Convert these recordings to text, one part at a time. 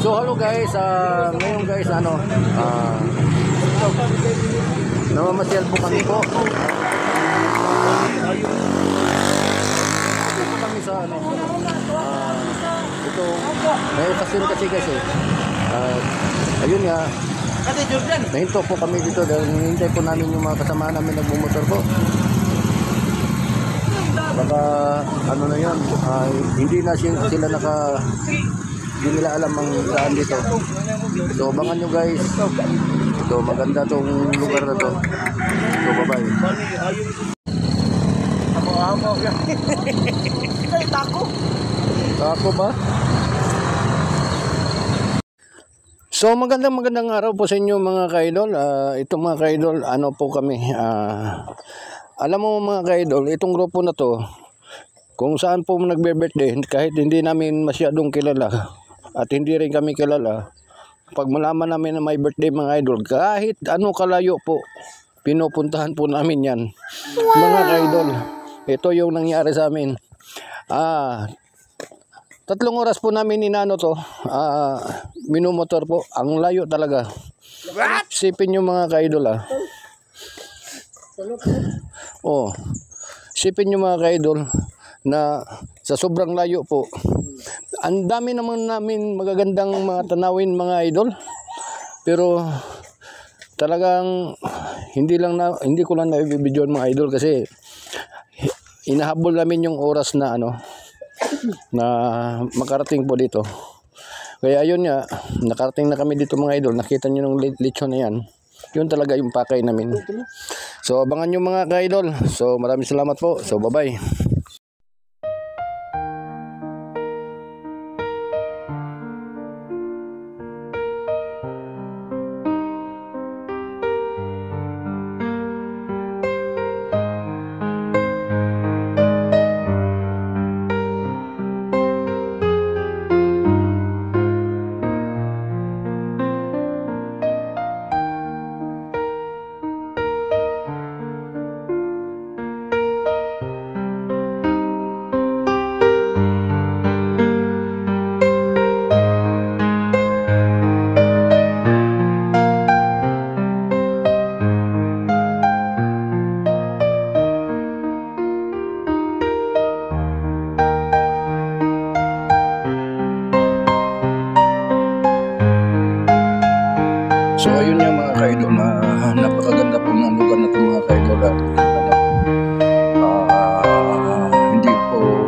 So hello guys, ngayon guys namamasyal po kami po. Dito kami sa ito may okasyon kasi guys ayun nga, nahinto po kami dito dahil hinihintay po namin yung mga kasama namin nagmumotor po. Baka ano na yun, hindi na sila hindi nila alam ang daan dito. So abangan nyo guys. So maganda tong lugar na to. So bye bye. Tako ba? So magandang araw po sa inyo mga ka-idol. Ito mga ka-idol, ano po kami, alam mo mga ka-idol, itong grupo na to, kung saan po nagbe-birthday, kahit hindi namin masyadong kilala at hindi rin kami kilala, pag malaman namin na may birthday mga idol, kahit ano kalayo po, pinupuntahan po namin yan. Wow. Mga ka-idol, ito yung nangyari sa amin. 3 oras po namin inano to, minumotor po, ang layo talaga. Sipin nyo mga ka-idol sipin nyo mga ka-idol na sa sobrang layo po, ang dami naman namin magagandang mga tanawin mga idol, pero talagang hindi ko lang na-video mga idol kasi inahabol namin yung oras na na makarating po dito. Kaya ayun nga, nakarating na kami dito mga idol. Nakita nyo ng lechon na yan, yun talaga yung pakay namin. So abangan nyo mga ka-idol. So maraming salamat po. So bye bye. So ayun yung mga ka-idol, napakaganda po ng lugar na ito mga ka-idol. Hindi po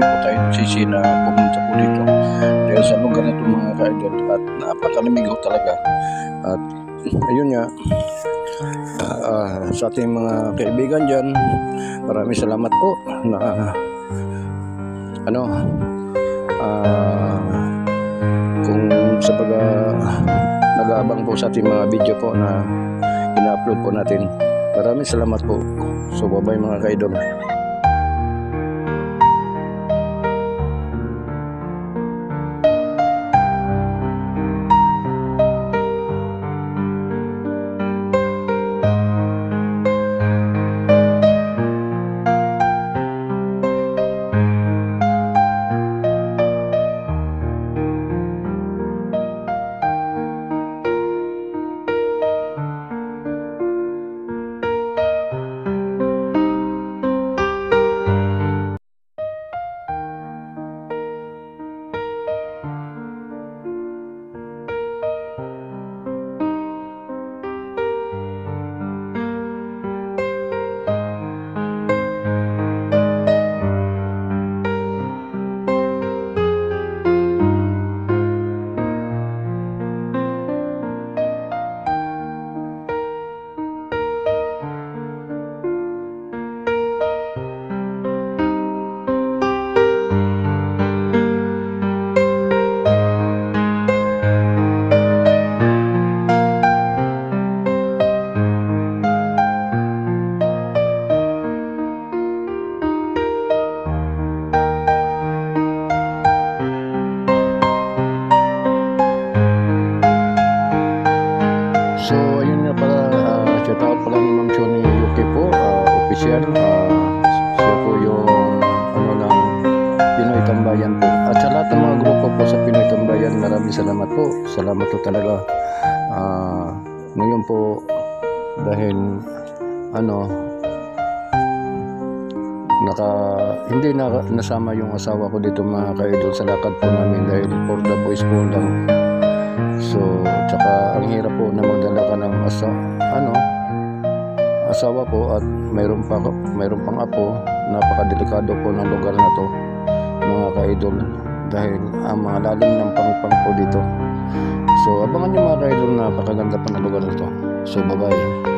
tayo nagsisi na pumunta po dito dahil sa lugar na ito mga ka-idol, at napakalamig ho talaga. At ayun nga, sa ating mga kaibigan dyan, maraming salamat po na kung sa nag-aabang po sa ating mga video po na ina-upload po natin. Maraming salamat po. So bye bye mga ka-idol. maraming salamat po. Salamat po talaga. Ngayon po, dahil hindi nasama yung asawa ko dito mga ka-idol sa lakad po namin dahil for the boys po lang. So, tsaka ang hirap po na magdala ka ng asawa po at mayroon pang apo. Napakadelikado po ng lugar na to mga ka-idol dahil ang mga lalim ng pangpang po dito. So, abangan nyo mga ka-idol, napakaganda po ng lugar na to. So, bye-bye.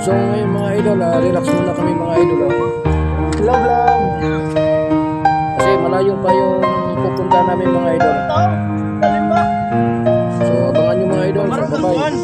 So ngayon mga idol, relax muna kami mga idol. Love lang. Kasi malayo pa yung pupunta namin mga idol. So abangan nyo mga idol. So bye-bye.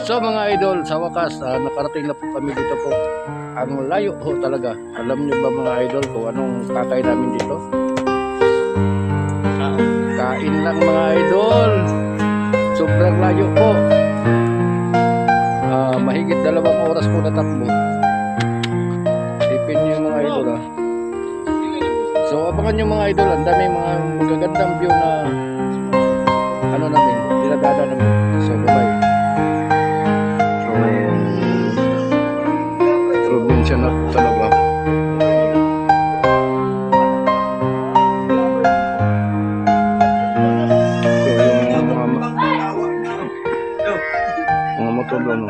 So mga idol, sa wakas, nakarating na po kami dito po. Ang layo ho talaga. Alam niyo ba mga idol kung anong kakain namin dito? Kain lang mga idol. Sobrang layo po. Mahigit 2 oras po na takbo. Tipin niyo mga idol ha. So abangan niyo mga idol, ang daming mga magagandang view na ano namin, dinadaanan namin. So bye-bye. So probinsya na po talaga. So yung mga motor doon.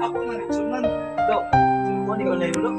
Ako na nagsunan. Do, kunin ko na yun, do.